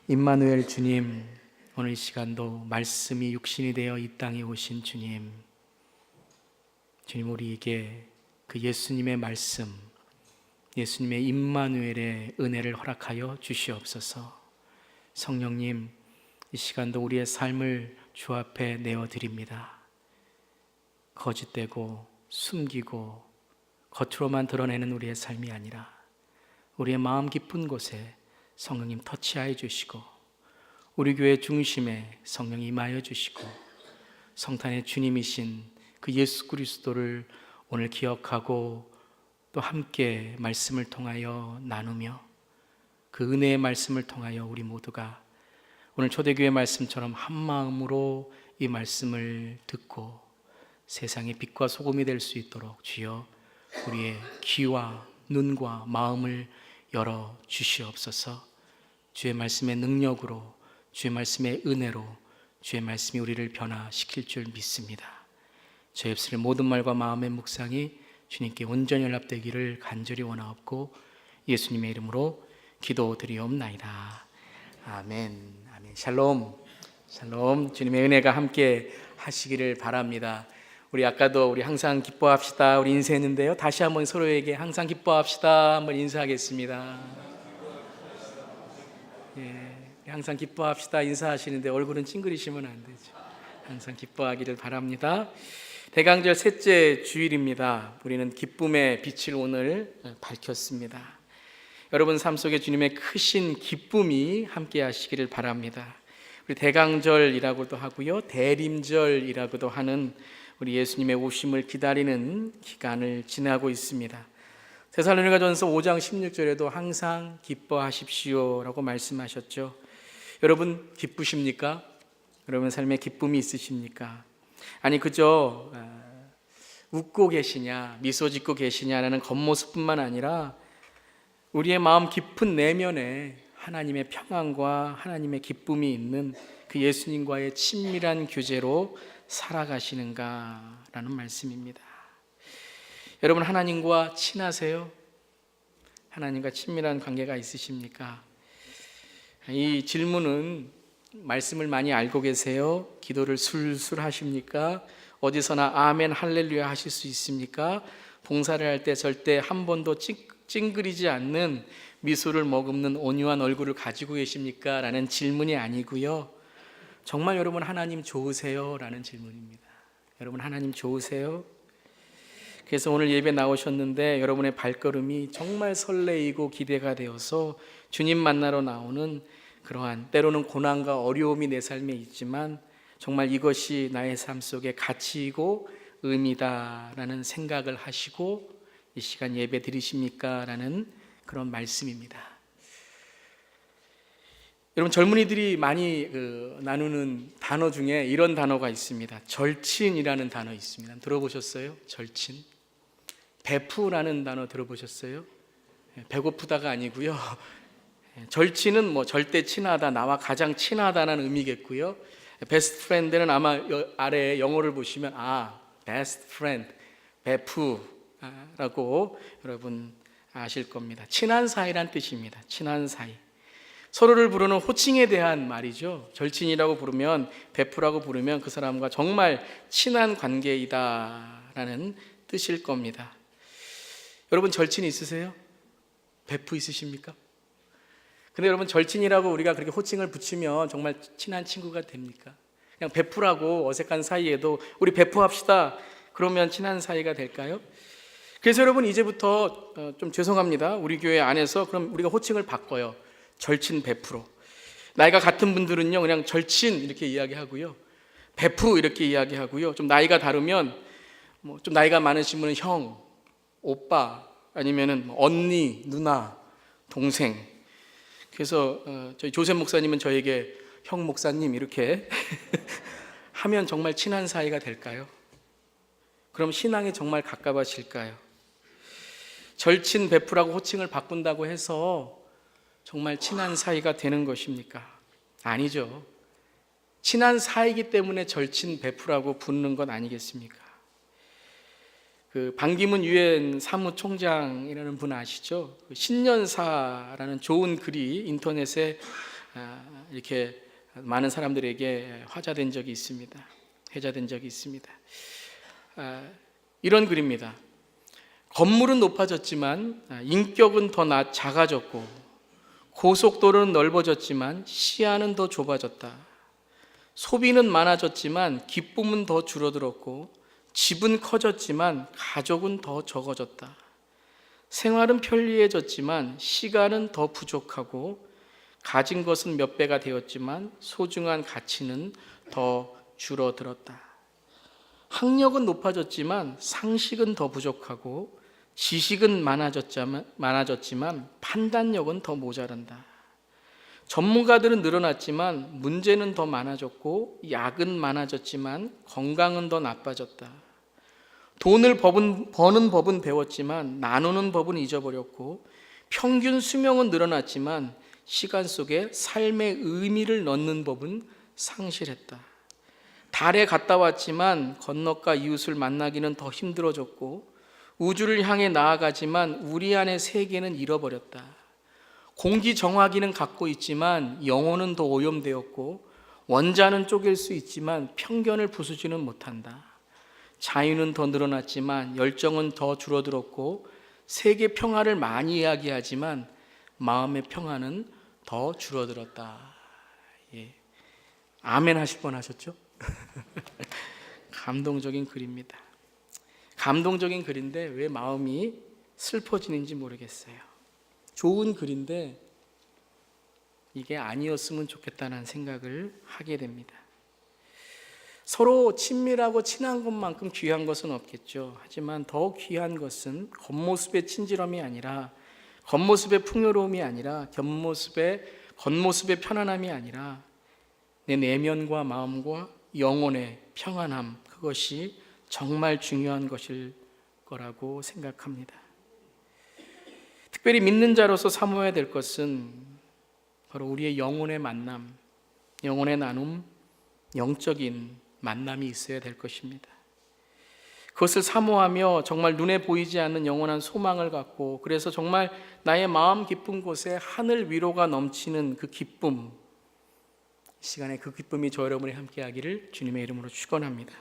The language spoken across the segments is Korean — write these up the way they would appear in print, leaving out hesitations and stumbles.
임마누엘 주님, 오늘 이 시간도 말씀이 육신이 되어 이 땅에 오신 주님, 우리에게 그 예수님의 말씀, 예수님의 임마누엘의 은혜를 허락하여 주시옵소서. 성령님, 이 시간도 우리의 삶을 주 앞에 내어드립니다. 거짓되고 숨기고 겉으로만 드러내는 우리의 삶이 아니라 우리의 마음 깊은 곳에 성령님 터치하여 주시고, 우리 교회 중심에 성령이 임하여 주시고, 성탄의 주님이신 그 예수 그리스도를 오늘 기억하고 또 함께 말씀을 통하여 나누며 그 은혜의 말씀을 통하여 우리 모두가 오늘 초대교회 말씀처럼 한 마음으로 이 말씀을 듣고 세상의 빛과 소금이 될 수 있도록 주여 우리의 귀와 눈과 마음을 열어 주시옵소서. 주의 말씀의 능력으로, 주의 말씀의 은혜로 주의 말씀이 우리를 변화시킬 줄 믿습니다. 저의 입술의 모든 말과 마음의 묵상이 주님께 온전히 연합되기를 간절히 원하옵고 예수님의 이름으로 기도드리옵나이다. 아멘. 아멘. 샬롬. 샬롬. 주님의 은혜가 함께 하시기를 바랍니다. 우리 아까도 우리 항상 기뻐합시다 우리 인사했는데요, 다시 한번 서로에게 항상 기뻐합시다 한번 인사하겠습니다. 항상 기뻐합시다 인사하시는데 얼굴은 찡그리시면 안 되죠. 항상 기뻐하기를 바랍니다. 대강절 셋째 주일입니다. 우리는 기쁨의 빛을 오늘 밝혔습니다. 여러분 삶 속에 주님의 크신 기쁨이 함께 하시기를 바랍니다. 우리 대강절이라고도 하고요, 대림절이라고도 하는 우리 예수님의 오심을 기다리는 기간을 지나고 있습니다. 데살로니가전서 5장 16절에도 항상 기뻐하십시오라고 말씀하셨죠. 여러분 기쁘십니까? 여러분 삶에 기쁨이 있으십니까? 아니 그저 웃고 계시냐, 미소 짓고 계시냐라는 겉모습뿐만 아니라 우리의 마음 깊은 내면에 하나님의 평안과 하나님의 기쁨이 있는 그 예수님과의 친밀한 교제로 살아가시는가라는 말씀입니다. 여러분 하나님과 친하세요? 하나님과 친밀한 관계가 있으십니까? 이 질문은 말씀을 많이 알고 계세요? 기도를 술술 하십니까? 어디서나 아멘 할렐루야 하실 수 있습니까? 봉사를 할 때 절대 한 번도 찡그리지 않는 미소를 머금는 온유한 얼굴을 가지고 계십니까? 라는 질문이 아니고요, 정말 여러분 하나님 좋으세요? 라는 질문입니다. 여러분 하나님 좋으세요? 그래서 오늘 예배 나오셨는데 여러분의 발걸음이 정말 설레이고 기대가 되어서 주님 만나러 나오는 그러한, 때로는 고난과 어려움이 내 삶에 있지만 정말 이것이 나의 삶 속에 가치이고 의미다라는 생각을 하시고 이 시간 예배 드리십니까? 라는 그런 말씀입니다. 여러분 젊은이들이 많이 나누는 단어 중에 이런 단어가 있습니다. 절친이라는 단어 있습니다. 들어보셨어요? 절친. 베푸라는 단어 들어보셨어요? 배고프다가 아니고요, 절친은 절대 친하다, 나와 가장 친하다는 의미겠고요, 베스트 프렌드는 아마 아래에 영어를 보시면 베스트 프렌드, 베푸라고 여러분 아실 겁니다. 친한 사이란 뜻입니다. 친한 사이, 서로를 부르는 호칭에 대한 말이죠. 절친이라고 부르면, 베푸라고 부르면 그 사람과 정말 친한 관계이다라는 뜻일 겁니다. 여러분 절친 있으세요? 베프 있으십니까? 근데 여러분 절친이라고 우리가 그렇게 호칭을 붙이면 정말 친한 친구가 됩니까? 그냥 베프라고 어색한 사이에도 우리 베프합시다 그러면 친한 사이가 될까요? 그래서 여러분 이제부터 좀 죄송합니다, 우리 교회 안에서 그럼 우리가 호칭을 바꿔요. 절친 베프로. 나이가 같은 분들은요 그냥 절친 이렇게 이야기하고요, 베프 이렇게 이야기하고요, 좀 나이가 다르면 좀 나이가 많으신 분은 형, 오빠, 아니면은 언니, 누나, 동생. 그래서 저희 조셉 목사님은 저에게 형 목사님 이렇게 하면 정말 친한 사이가 될까요? 그럼 신앙에 정말 가까워질까요? 절친 베프라고 호칭을 바꾼다고 해서 정말 친한 사이가 되는 것입니까? 아니죠. 친한 사이이기 때문에 절친 베프라고 부르는 것 아니겠습니까? 그 반기문 유엔 사무총장이라는 분 아시죠? 신년사라는 좋은 글이 인터넷에 이렇게 많은 사람들에게 화제된 적이 있습니다. 회자된 적이 있습니다. 이런 글입니다. 건물은 높아졌지만 인격은 더 작아졌고, 고속도로는 넓어졌지만 시야는 더 좁아졌다. 소비는 많아졌지만 기쁨은 더 줄어들었고, 집은 커졌지만 가족은 더 적어졌다. 생활은 편리해졌지만 시간은 더 부족하고, 가진 것은 몇 배가 되었지만 소중한 가치는 더 줄어들었다. 학력은 높아졌지만 상식은 더 부족하고, 지식은 많아졌지만 판단력은 더 모자란다. 전문가들은 늘어났지만 문제는 더 많아졌고, 약은 많아졌지만 건강은 더 나빠졌다. 돈을 버는 법은 배웠지만 나누는 법은 잊어버렸고, 평균 수명은 늘어났지만 시간 속에 삶의 의미를 넣는 법은 상실했다. 달에 갔다 왔지만 건너가 이웃을 만나기는 더 힘들어졌고, 우주를 향해 나아가지만 우리 안의 세계는 잃어버렸다. 공기정화기는 갖고 있지만 영혼은 더 오염되었고, 원자는 쪼갤 수 있지만 편견을 부수지는 못한다. 자유는 더 늘어났지만 열정은 더 줄어들었고, 세계 평화를 많이 이야기하지만 마음의 평화는 더 줄어들었다. 예. 아멘 하실 뻔 하셨죠? 감동적인 글입니다. 감동적인 글인데 왜 마음이 슬퍼지는지 모르겠어요. 좋은 글인데 이게 아니었으면 좋겠다는 생각을 하게 됩니다. 서로 친밀하고 친한 것만큼 귀한 것은 없겠죠. 하지만 더 귀한 것은 겉모습의 친절함이 아니라, 겉모습의 풍요로움이 아니라, 겉모습의 편안함이 아니라 내 내면과 마음과 영혼의 평안함, 그것이 정말 중요한 것일 거라고 생각합니다. 특별히 믿는 자로서 사모해야 될 것은 바로 우리의 영혼의 만남, 영혼의 나눔, 영적인 만남이 있어야 될 것입니다. 그것을 사모하며 정말 눈에 보이지 않는 영원한 소망을 갖고, 그래서 정말 나의 마음 깊은 곳에 하늘 위로가 넘치는 그 기쁨, 이 시간에 그 기쁨이 저 여러분이 함께 하기를 주님의 이름으로 축원합니다.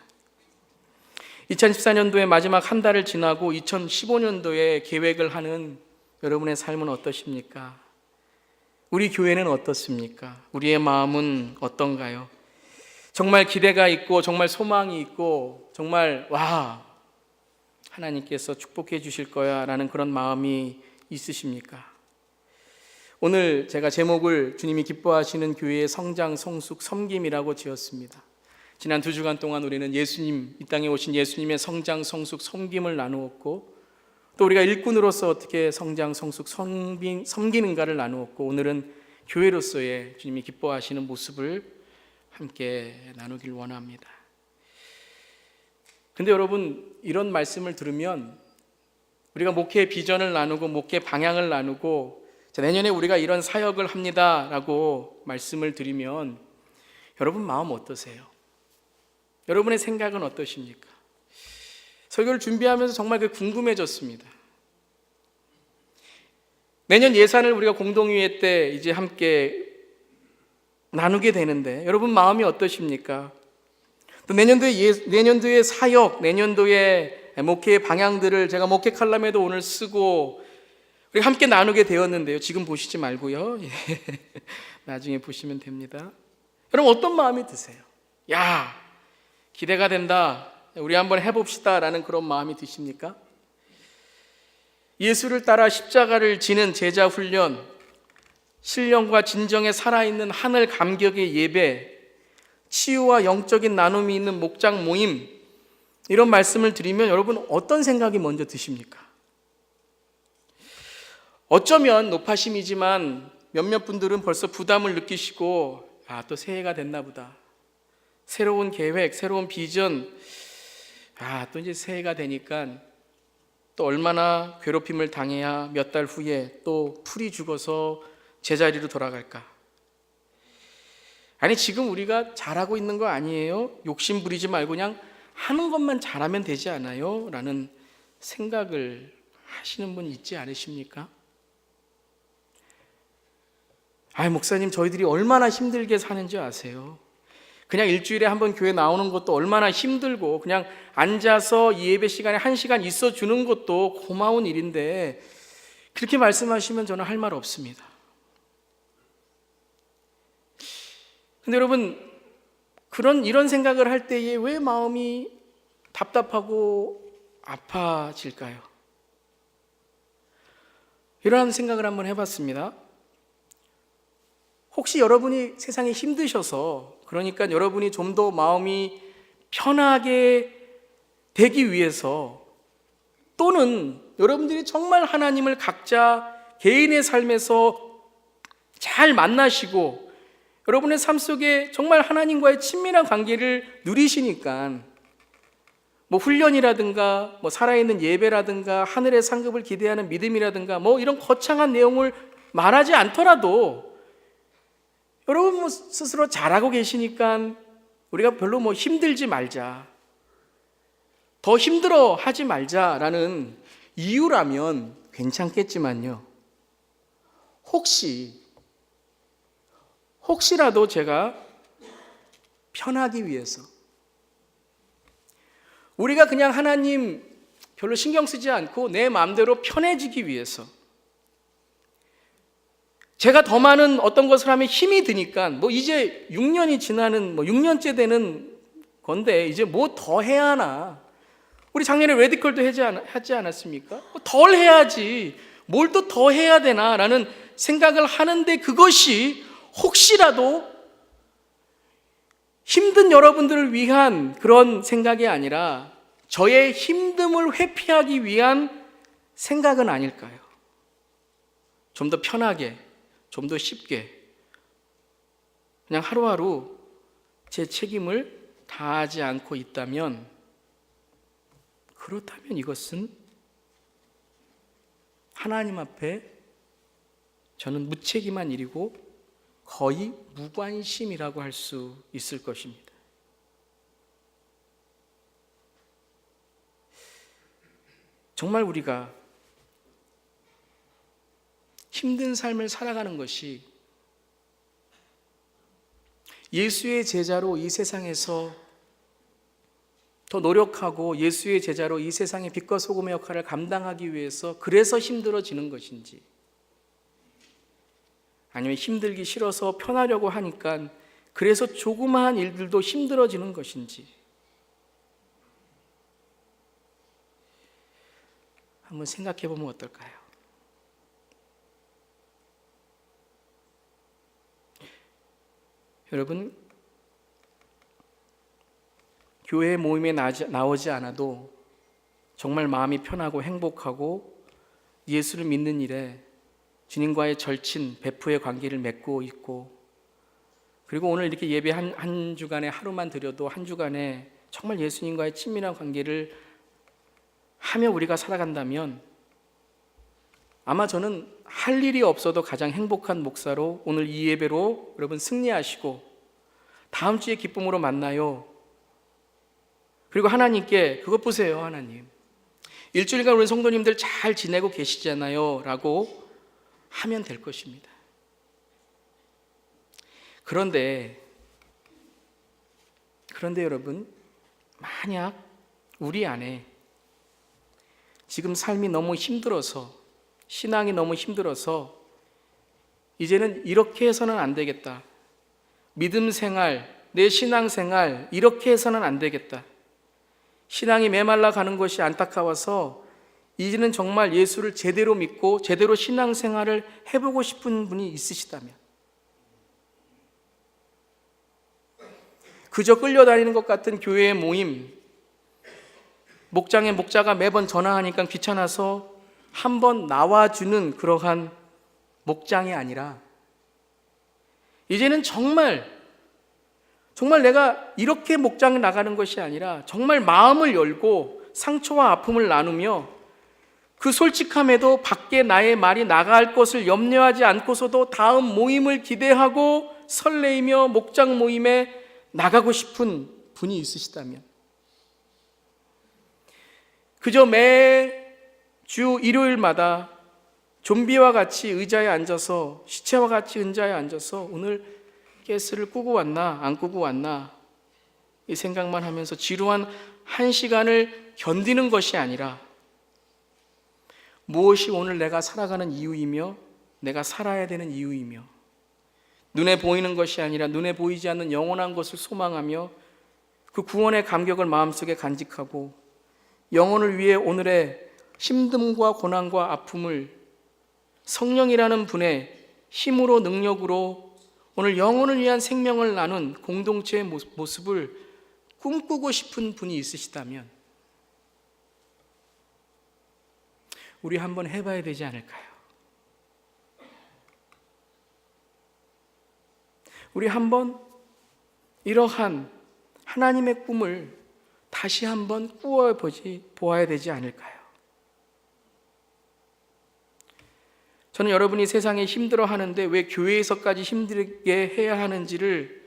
2014년도의 마지막 한 달을 지나고 2015년도에 계획을 하는 여러분의 삶은 어떠십니까? 우리 교회는 어떻습니까? 우리의 마음은 어떤가요? 정말 기대가 있고 정말 소망이 있고 정말 하나님께서 축복해 주실 거야 라는 그런 마음이 있으십니까? 오늘 제가 제목을 주님이 기뻐하시는 교회의 성장, 성숙, 섬김이라고 지었습니다. 지난 2주간 동안 우리는 예수님, 이 땅에 오신 예수님의 성장, 성숙, 섬김을 나누었고, 또 우리가 일꾼으로서 어떻게 성장, 성숙, 섬기는가를 나누었고, 오늘은 교회로서의 주님이 기뻐하시는 모습을 함께 나누길 원합니다. 근데 여러분, 이런 말씀을 들으면 우리가 목회 비전을 나누고 목회 방향을 나누고 내년에 우리가 이런 사역을 합니다 라고 말씀을 드리면 여러분 마음 어떠세요? 여러분의 생각은 어떠십니까? 설교를 준비하면서 정말 궁금해졌습니다. 내년 예산을 우리가 공동회의 때 이제 함께 나누게 되는데 여러분 마음이 어떠십니까? 또 내년도의 사역, 내년도의 목회의 방향들을 제가 목회 칼럼에도 오늘 쓰고 우리 함께 나누게 되었는데요. 지금 보시지 말고요. 나중에 보시면 됩니다. 여러분 어떤 마음이 드세요? 기대가 된다. 우리 한번 해봅시다 라는 그런 마음이 드십니까? 예수를 따라 십자가를 지는 제자 훈련, 신령과 진정에 살아있는 하늘 감격의 예배, 치유와 영적인 나눔이 있는 목장 모임, 이런 말씀을 드리면 여러분 어떤 생각이 먼저 드십니까? 어쩌면 높아심이지만 몇몇 분들은 벌써 부담을 느끼시고 또 새해가 됐나 보다. 새로운 계획, 새로운 비전, 또 이제 새해가 되니까 또 얼마나 괴롭힘을 당해야 몇 달 후에 또 풀이 죽어서 제자리로 돌아갈까? 아니 지금 우리가 잘하고 있는 거 아니에요? 욕심 부리지 말고 그냥 하는 것만 잘하면 되지 않아요? 라는 생각을 하시는 분 있지 않으십니까? 목사님, 저희들이 얼마나 힘들게 사는지 아세요? 그냥 일주일에 한 번 교회 나오는 것도 얼마나 힘들고, 그냥 앉아서 이 예배 시간에 1시간 있어 주는 것도 고마운 일인데, 그렇게 말씀하시면 저는 할 말 없습니다. 근데 여러분, 이런 생각을 할 때에 왜 마음이 답답하고 아파질까요? 이러한 생각을 한번 해봤습니다. 혹시 여러분이 세상에 힘드셔서, 그러니까 여러분이 좀 더 마음이 편하게 되기 위해서, 또는 여러분들이 정말 하나님을 각자 개인의 삶에서 잘 만나시고 여러분의 삶 속에 정말 하나님과의 친밀한 관계를 누리시니까, 훈련이라든가 살아있는 예배라든가 하늘의 상급을 기대하는 믿음이라든가 이런 거창한 내용을 말하지 않더라도 여러분 스스로 잘하고 계시니까 우리가 별로 힘들지 말자, 더 힘들어 하지 말자라는 이유라면 괜찮겠지만요, 혹시라도 제가 편하기 위해서, 우리가 그냥 하나님 별로 신경 쓰지 않고 내 마음대로 편해지기 위해서, 제가 더 많은 어떤 것을 하면 힘이 드니까 이제 6년이 지나는 6년째 되는 건데 이제 더 해야 하나, 우리 작년에 레디컬도 하지 않았습니까? 덜 해야지, 뭘 또 더 해야 되나 라는 생각을 하는데, 그것이 혹시라도 힘든 여러분들을 위한 그런 생각이 아니라 저의 힘듦을 회피하기 위한 생각은 아닐까요? 좀 더 편하게, 좀 더 쉽게, 그냥 하루하루 제 책임을 다하지 않고 있다면, 그렇다면 이것은 하나님 앞에 저는 무책임한 일이고 거의 무관심이라고 할 수 있을 것입니다. 정말 우리가 힘든 삶을 살아가는 것이 예수의 제자로 이 세상에서 더 노력하고 예수의 제자로 이 세상의 빛과 소금의 역할을 감당하기 위해서 그래서 힘들어지는 것인지, 아니면 힘들기 싫어서 편하려고 하니까 그래서 조그마한 일들도 힘들어지는 것인지, 한번 생각해 보면 어떨까요? 여러분, 교회 모임에 나오지 않아도 정말 마음이 편하고 행복하고 예수를 믿는 일에 주님과의 절친, 베프의 관계를 맺고 있고, 그리고 오늘 이렇게 예배 한 주간에 하루만 드려도 한 주간에 정말 예수님과의 친밀한 관계를 하며 우리가 살아간다면, 아마 저는 할 일이 없어도 가장 행복한 목사로 오늘 이 예배로 여러분 승리하시고 다음 주에 기쁨으로 만나요. 그리고 하나님께 그것 보세요, 하나님 일주일간 우리 성도님들 잘 지내고 계시잖아요 라고 하면 될 것입니다. 그런데 여러분, 만약 우리 안에 지금 삶이 너무 힘들어서, 신앙이 너무 힘들어서 이제는 이렇게 해서는 안 되겠다, 믿음 생활, 내 신앙 생활 이렇게 해서는 안 되겠다, 신앙이 메말라 가는 것이 안타까워서 이제는 정말 예수를 제대로 믿고 제대로 신앙 생활을 해보고 싶은 분이 있으시다면, 그저 끌려다니는 것 같은 교회의 모임, 목장의 목자가 매번 전화하니까 귀찮아서 한번 나와주는 그러한 목장이 아니라, 이제는 정말 내가 이렇게 목장에 나가는 것이 아니라 정말 마음을 열고 상처와 아픔을 나누며 그 솔직함에도 밖에 나의 말이 나갈 것을 염려하지 않고서도 다음 모임을 기대하고 설레이며 목장 모임에 나가고 싶은 분이 있으시다면, 그저 매주 일요일마다 좀비와 같이 의자에 앉아서, 시체와 같이 의자에 앉아서 오늘 가스를 끄고 왔나 안 끄고 왔나 이 생각만 하면서 지루한 한 시간을 견디는 것이 아니라 무엇이 오늘 내가 살아가는 이유이며 내가 살아야 되는 이유이며 눈에 보이는 것이 아니라 눈에 보이지 않는 영원한 것을 소망하며 그 구원의 감격을 마음속에 간직하고 영혼을 위해 오늘의 힘듦과 고난과 아픔을 성령이라는 분의 힘으로 능력으로 오늘 영혼을 위한 생명을 나눈 공동체의 모습을 꿈꾸고 싶은 분이 있으시다면 우리 한번 해봐야 되지 않을까요? 우리 한번 이러한 하나님의 꿈을 다시 한번 보아야 되지 않을까요? 저는 여러분이 세상에 힘들어 하는데 왜 교회에서까지 힘들게 해야 하는지를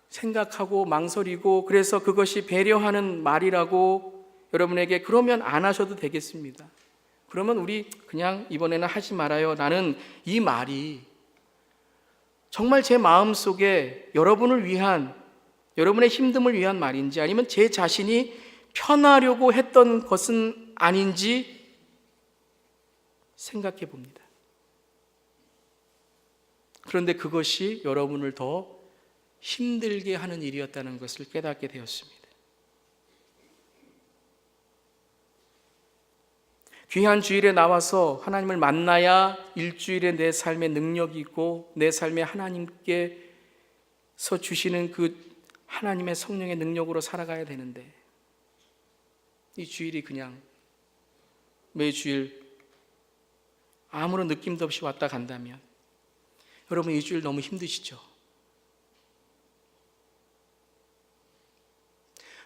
생각하고 망설이고, 그래서 그것이 배려하는 말이라고 여러분에게 그러면 안 하셔도 되겠습니다. 그러면 우리 그냥 이번에는 하지 말아요 라는 이 말이 정말 제 마음속에 여러분을 위한, 여러분의 힘듦을 위한 말인지 아니면 제 자신이 편하려고 했던 것은 아닌지 생각해 봅니다. 그런데 그것이 여러분을 더 힘들게 하는 일이었다는 것을 깨닫게 되었습니다. 귀한 주일에 나와서 하나님을 만나야 일주일에 내 삶의 능력이 있고 내 삶에 하나님께서 주시는 그 하나님의 성령의 능력으로 살아가야 되는데 이 주일이 그냥 매주일 아무런 느낌도 없이 왔다 간다면 여러분 이 주일 너무 힘드시죠?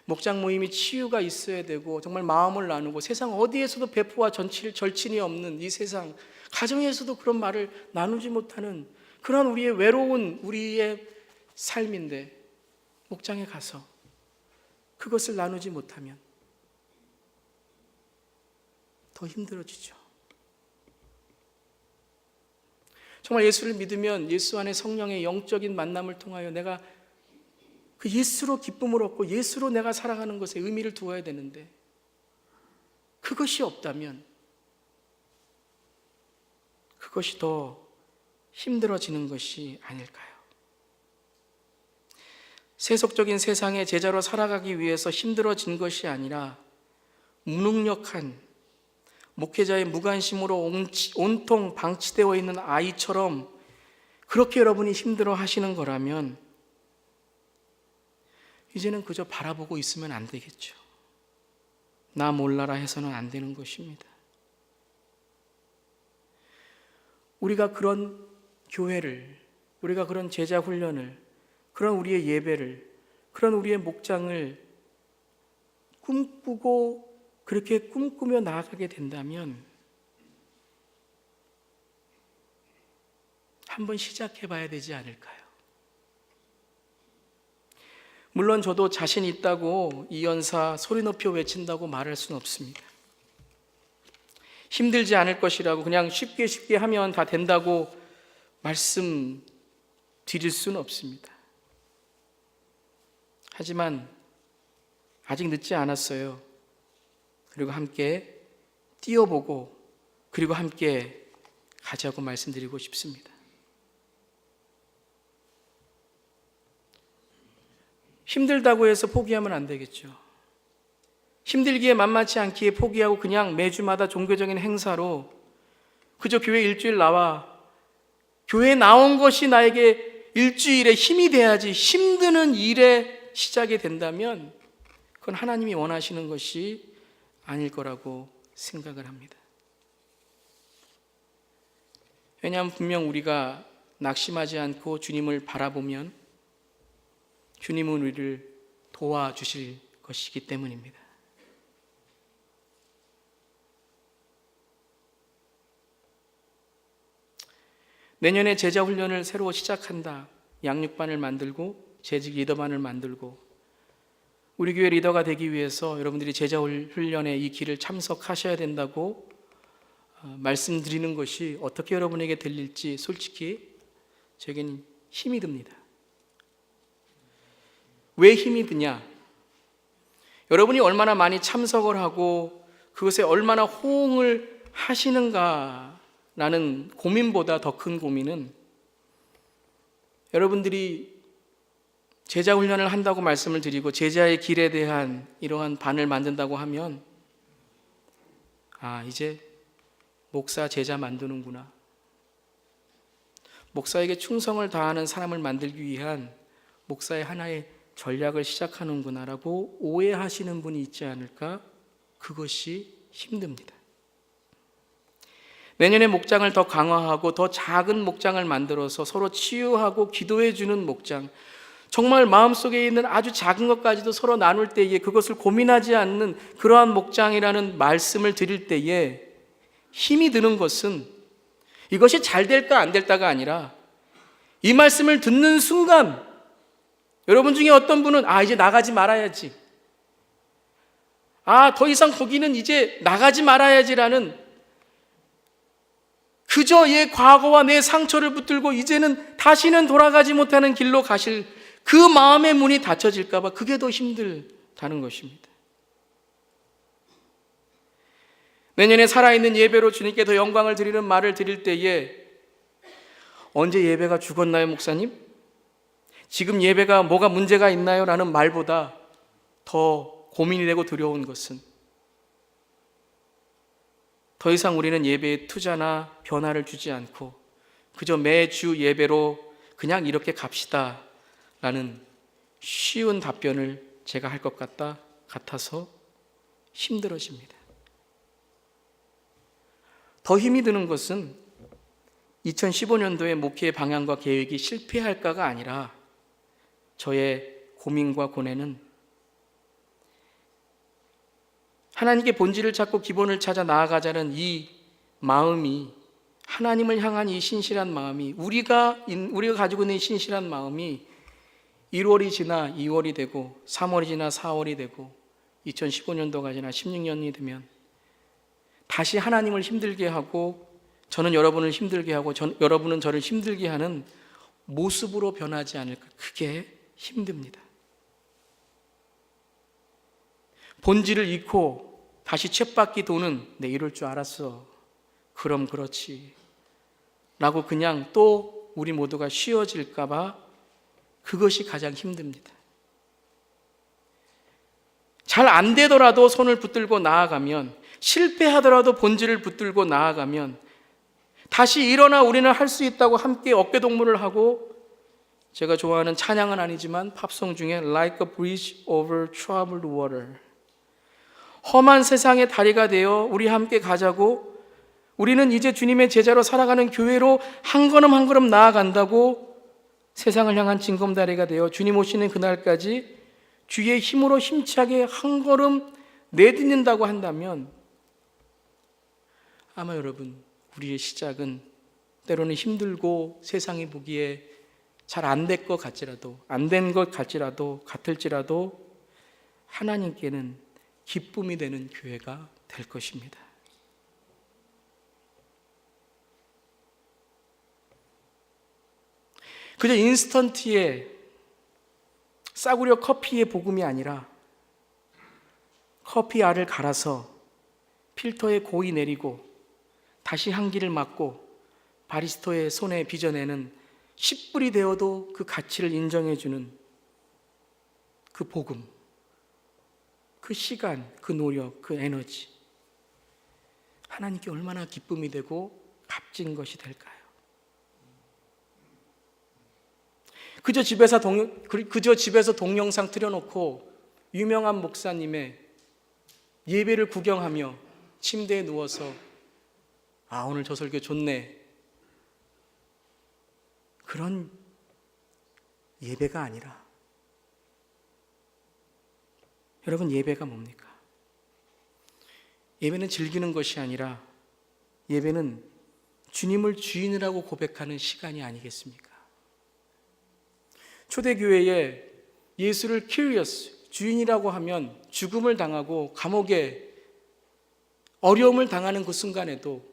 목장 모임이 치유가 있어야 되고 정말 마음을 나누고 세상 어디에서도 배포와 절친이 없는 이 세상, 가정에서도 그런 말을 나누지 못하는 그런 우리의 외로운 우리의 삶인데 목장에 가서 그것을 나누지 못하면 더 힘들어지죠. 정말 예수를 믿으면 예수 안에 성령의 영적인 만남을 통하여 내가 그 예수로 기쁨을 얻고 예수로 내가 살아가는 것에 의미를 두어야 되는데 그것이 없다면 그것이 더 힘들어지는 것이 아닐까요? 세속적인 세상의 제자로 살아가기 위해서 힘들어진 것이 아니라 무능력한 목회자의 무관심으로 온통 방치되어 있는 아이처럼 그렇게 여러분이 힘들어 하시는 거라면 이제는 그저 바라보고 있으면 안 되겠죠. 나 몰라라 해서는 안 되는 것입니다. 우리가 그런 교회를, 우리가 그런 제자 훈련을, 그런 우리의 예배를, 그런 우리의 목장을 꿈꾸고 그렇게 꿈꾸며 나아가게 된다면 한번 시작해 봐야 되지 않을까요? 물론 저도 자신 있다고 이 연사 소리 높여 외친다고 말할 수는 없습니다. 힘들지 않을 것이라고 그냥 쉽게 하면 다 된다고 말씀드릴 수는 없습니다. 하지만 아직 늦지 않았어요. 그리고 함께 뛰어보고 그리고 함께 가자고 말씀드리고 싶습니다. 힘들다고 해서 포기하면 안 되겠죠. 힘들기에 만만치 않기에 포기하고 그냥 매주마다 종교적인 행사로 그저 교회 일주일 나와, 교회에 나온 것이 나에게 일주일에 힘이 돼야지 힘드는 일의 시작이 된다면 그건 하나님이 원하시는 것이 아닐 거라고 생각을 합니다. 왜냐하면 분명 우리가 낙심하지 않고 주님을 바라보면 주님은 우리를 도와주실 것이기 때문입니다. 내년에 제자 훈련을 새로 시작한다. 양육반을 만들고 재직 리더반을 만들고 우리 교회 리더가 되기 위해서 여러분들이 제자 훈련에 이 길을 참석하셔야 된다고 말씀드리는 것이 어떻게 여러분에게 들릴지 솔직히 저에게는 힘이 듭니다. 왜 힘이 드냐? 여러분이 얼마나 많이 참석을 하고 그것에 얼마나 호응을 하시는가라는 고민보다 더 큰 고민은 여러분들이 제자 훈련을 한다고 말씀을 드리고 제자의 길에 대한 이러한 반을 만든다고 하면 이제 목사 제자 만드는구나, 목사에게 충성을 다하는 사람을 만들기 위한 목사의 하나의 전략을 시작하는구나 라고 오해하시는 분이 있지 않을까? 그것이 힘듭니다. 내년에 목장을 더 강화하고 더 작은 목장을 만들어서 서로 치유하고 기도해 주는 목장, 정말 마음속에 있는 아주 작은 것까지도 서로 나눌 때에 그것을 고민하지 않는 그러한 목장이라는 말씀을 드릴 때에 힘이 드는 것은 이것이 잘 될까 안 될까가 아니라 이 말씀을 듣는 순간 여러분 중에 어떤 분은 이제 나가지 말아야지, 더 이상 거기는 이제 나가지 말아야지라는 그저 옛 과거와 내 상처를 붙들고 이제는 다시는 돌아가지 못하는 길로 가실 그 마음의 문이 닫혀질까 봐 그게 더 힘들다는 것입니다. 내년에 살아있는 예배로 주님께 더 영광을 드리는 말을 드릴 때에 언제 예배가 죽었나요, 목사님? 지금 예배가 뭐가 문제가 있나요? 라는 말보다 더 고민이 되고 두려운 것은 더 이상 우리는 예배에 투자나 변화를 주지 않고 그저 매주 예배로 그냥 이렇게 갑시다 라는 쉬운 답변을 제가 할 것 같아서 힘들어집니다. 더 힘이 드는 것은 2015년도의 목회의 방향과 계획이 실패할까가 아니라 저의 고민과 고뇌는 하나님께 본질을 찾고 기본을 찾아 나아가자는 이 마음이, 하나님을 향한 이 신실한 마음이, 우리가 가지고 있는 신실한 마음이 1월이 지나 2월이 되고 3월이 지나 4월이 되고 2015년도가 지나 16년이 되면 다시 하나님을 힘들게 하고 저는 여러분을 힘들게 하고 여러분은 저를 힘들게 하는 모습으로 변하지 않을까. 그게 힘듭니다. 본질을 잃고 다시 쳇바퀴 도는 내 이럴 줄 알았어, 그럼 그렇지 라고 그냥 또 우리 모두가 쉬워질까 봐 그것이 가장 힘듭니다. 잘 안 되더라도 손을 붙들고 나아가면, 실패하더라도 본질을 붙들고 나아가면 다시 일어나 우리는 할 수 있다고 함께 어깨동무를 하고, 제가 좋아하는 찬양은 아니지만 팝송 중에 Like a bridge over troubled water, 험한 세상의 다리가 되어 우리 함께 가자고, 우리는 이제 주님의 제자로 살아가는 교회로 한 걸음 한 걸음 나아간다고, 세상을 향한 징검다리가 되어 주님 오시는 그날까지 주의 힘으로 힘차게 한 걸음 내딛는다고 한다면 아마 여러분, 우리의 시작은 때로는 힘들고 세상이 보기에 잘 안 될 것 같지라도, 안 된 것 같을지라도 하나님께는 기쁨이 되는 교회가 될 것입니다. 그저 인스턴트의 싸구려 커피의 복음이 아니라 커피 알을 갈아서 필터에 고이 내리고 다시 향기를 맡고 바리스타의 손에 빚어내는 10불이 되어도 그 가치를 인정해주는 그 복음, 그 시간, 그 노력, 그 에너지, 하나님께 얼마나 기쁨이 되고 값진 것이 될까요? 그저 집에서 동영상 틀어놓고 유명한 목사님의 예배를 구경하며 침대에 누워서 오늘 저 설교 좋네, 그런 예배가 아니라, 여러분, 예배가 뭡니까? 예배는 즐기는 것이 아니라 예배는 주님을 주인이라고 고백하는 시간이 아니겠습니까? 초대교회에 예수를 주인이라고 하면 죽음을 당하고 감옥에 어려움을 당하는 그 순간에도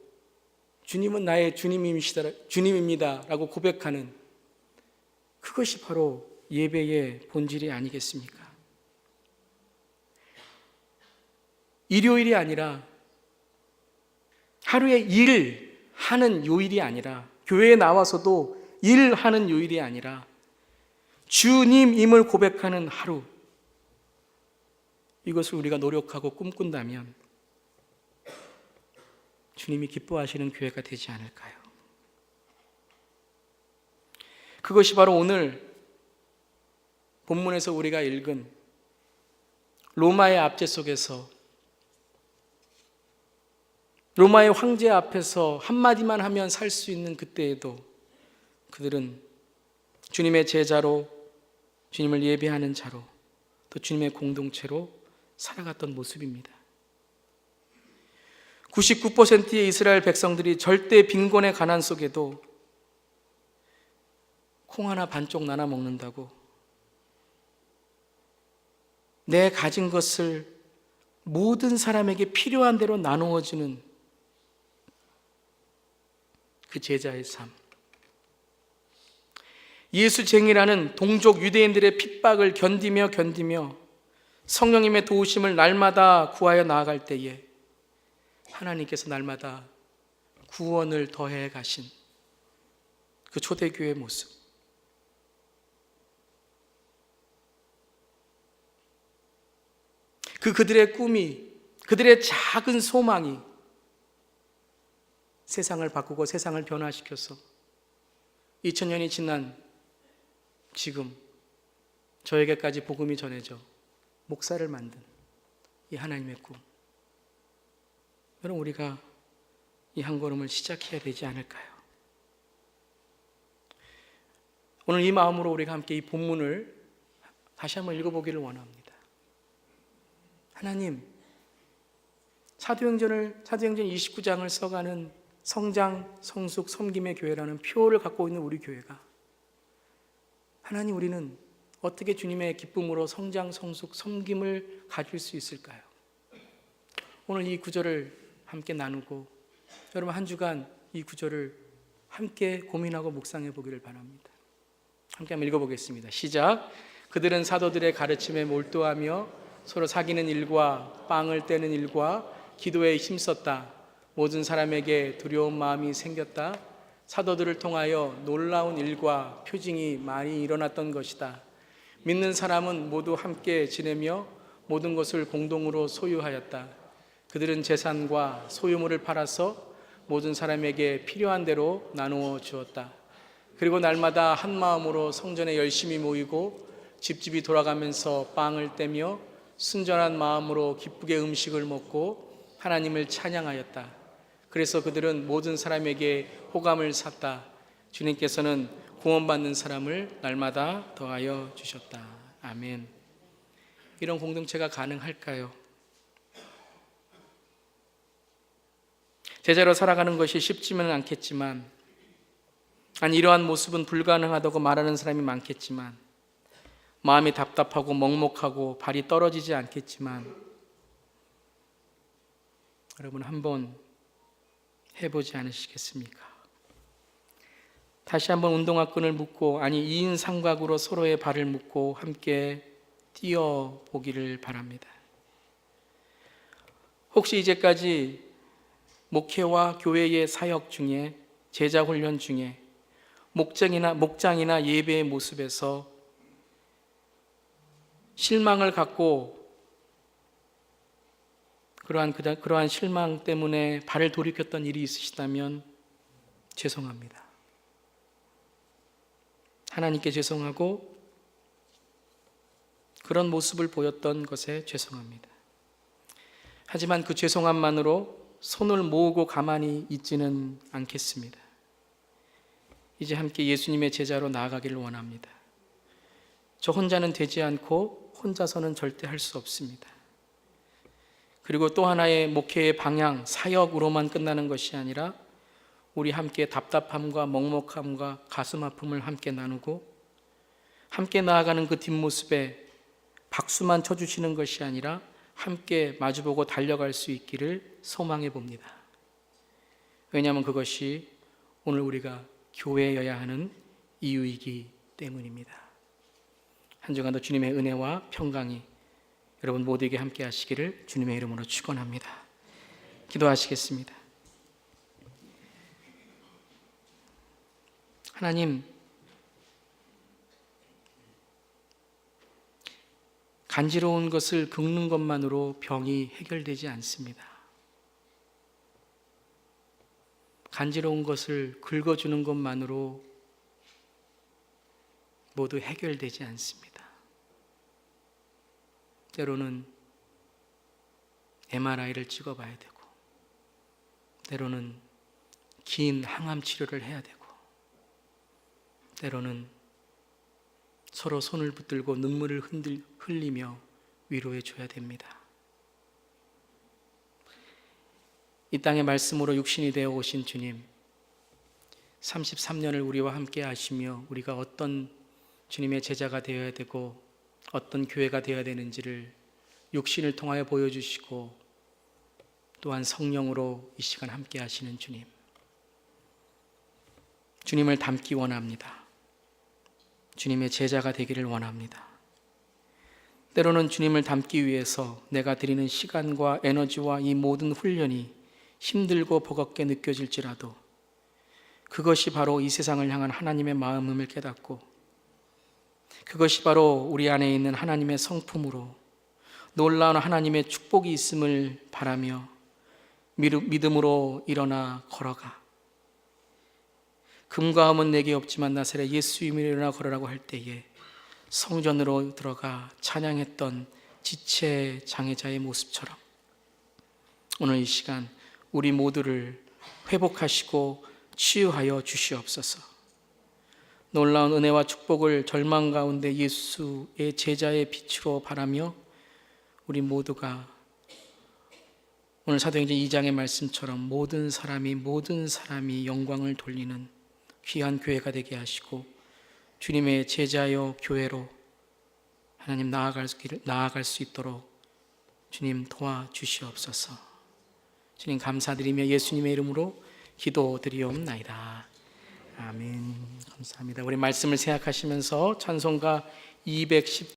주님은 나의 주님입니다 라고 고백하는 그것이 바로 예배의 본질이 아니겠습니까? 일요일이 아니라 하루에 일하는 요일이 아니라 교회에 나와서도 일하는 요일이 아니라 주님임을 고백하는 하루, 이것을 우리가 노력하고 꿈꾼다면 주님이 기뻐하시는 교회가 되지 않을까요? 그것이 바로 오늘 본문에서 우리가 읽은 로마의 압제 속에서 로마의 황제 앞에서 한마디만 하면 살 수 있는 그때에도 그들은 주님의 제자로, 주님을 예배하는 자로, 또 주님의 공동체로 살아갔던 모습입니다. 99%의 이스라엘 백성들이 절대 빈곤의 가난 속에도 콩 하나 반쪽 나눠 먹는다고 내 가진 것을 모든 사람에게 필요한 대로 나누어주는 그 제자의 삶, 예수쟁이라는 동족 유대인들의 핍박을 견디며 성령님의 도우심을 날마다 구하여 나아갈 때에 하나님께서 날마다 구원을 더해 가신 그 초대교회의 모습, 그들의 꿈이, 그들의 작은 소망이 세상을 바꾸고 세상을 변화시켜서 2000년이 지난 지금 저에게까지 복음이 전해져 목사를 만든 이 하나님의 꿈, 여러분, 우리가 이 한 걸음을 시작해야 되지 않을까요? 오늘 이 마음으로 우리가 함께 이 본문을 다시 한번 읽어보기를 원합니다. 하나님, 사도행전 29장을 써가는 성장, 성숙, 섬김의 교회라는 표를 갖고 있는 우리 교회가, 하나님, 우리는 어떻게 주님의 기쁨으로 성장, 성숙, 섬김을 가질 수 있을까요? 오늘 이 구절을 함께 나누고 여러분 한 주간 이 구절을 함께 고민하고 묵상해 보기를 바랍니다. 함께 한번 읽어보겠습니다. 시작. 그들은 사도들의 가르침에 몰두하며 서로 사귀는 일과 빵을 떼는 일과 기도에 힘썼다. 모든 사람에게 두려운 마음이 생겼다. 사도들을 통하여 놀라운 일과 표징이 많이 일어났던 것이다. 믿는 사람은 모두 함께 지내며 모든 것을 공동으로 소유하였다. 그들은 재산과 소유물을 팔아서 모든 사람에게 필요한 대로 나누어 주었다. 그리고 날마다 한 마음으로 성전에 열심히 모이고 집집이 돌아가면서 빵을 떼며 순전한 마음으로 기쁘게 음식을 먹고 하나님을 찬양하였다. 그래서 그들은 모든 사람에게 호감을 샀다. 주님께서는 구원받는 사람을 날마다 더하여 주셨다. 아멘. 이런 공동체가 가능할까요? 제자로 살아가는 것이 쉽지는 않겠지만, 이러한 모습은 불가능하다고 말하는 사람이 많겠지만, 마음이 답답하고 먹먹하고 발이 떨어지지 않겠지만, 여러분 한번 해보지 않으시겠습니까? 다시 한번 운동화 끈을 묶고, 2인 삼각으로 서로의 발을 묶고 함께 뛰어보기를 바랍니다. 혹시 이제까지 목회와 교회의 사역 중에, 제자 훈련 중에 목장이나 예배의 모습에서 실망을 갖고 그러한 실망 때문에 발을 돌이켰던 일이 있으시다면 죄송합니다. 하나님께 죄송하고 그런 모습을 보였던 것에 죄송합니다. 하지만 그 죄송함만으로 손을 모으고 가만히 있지는 않겠습니다. 이제 함께 예수님의 제자로 나아가기를 원합니다. 저 혼자는 되지 않고 혼자서는 절대 할 수 없습니다. 그리고 또 하나의 목회의 방향, 사역으로만 끝나는 것이 아니라 우리 함께 답답함과 먹먹함과 가슴 아픔을 함께 나누고 함께 나아가는 그 뒷모습에 박수만 쳐주시는 것이 아니라 함께 마주보고 달려갈 수 있기를 소망해 봅니다. 왜냐하면 그것이 오늘 우리가 교회여야 하는 이유이기 때문입니다. 한 주간도 주님의 은혜와 평강이 여러분 모두에게 함께 하시기를 주님의 이름으로 축원합니다. 기도하시겠습니다. 하나님, 간지러운 것을 긁는 것만으로 병이 해결되지 않습니다. 간지러운 것을 긁어주는 것만으로 모두 해결되지 않습니다. 때로는 MRI를 찍어봐야 되고, 때로는 긴 항암 치료를 해야 되고, 때로는 서로 손을 붙들고 눈물을 흘리며 위로해 줘야 됩니다. 이 땅의 말씀으로 육신이 되어 오신 주님, 33년을 우리와 함께 하시며 우리가 어떤 주님의 제자가 되어야 되고 어떤 교회가 되어야 되는지를 육신을 통하여 보여주시고 또한 성령으로 이 시간 함께 하시는 주님, 주님을 닮기 원합니다. 주님의 제자가 되기를 원합니다. 때로는 주님을 닮기 위해서 내가 드리는 시간과 에너지와 이 모든 훈련이 힘들고 버겁게 느껴질지라도 그것이 바로 이 세상을 향한 하나님의 마음임을 깨닫고, 그것이 바로 우리 안에 있는 하나님의 성품으로 놀라운 하나님의 축복이 있음을 바라며 믿음으로 일어나 걸어가, 금과 금은 내게 없지만 나사렛 예수 이름으로 일어나 걸으라고 할 때에 성전으로 들어가 찬양했던 지체 장애자의 모습처럼 오늘 이 시간 우리 모두를 회복하시고 치유하여 주시옵소서. 놀라운 은혜와 축복을 절망 가운데 예수의 제자의 빛으로 바라며 우리 모두가 오늘 사도행전 2장의 말씀처럼 모든 사람이 영광을 돌리는 귀한 교회가 되게 하시고 주님의 제자여 교회로 하나님 나아갈 수 있도록 주님 도와주시옵소서. 주님 감사드리며 예수님의 이름으로 기도드리옵나이다. 아멘. 감사합니다. 우리 말씀을 생각하시면서 찬송가 210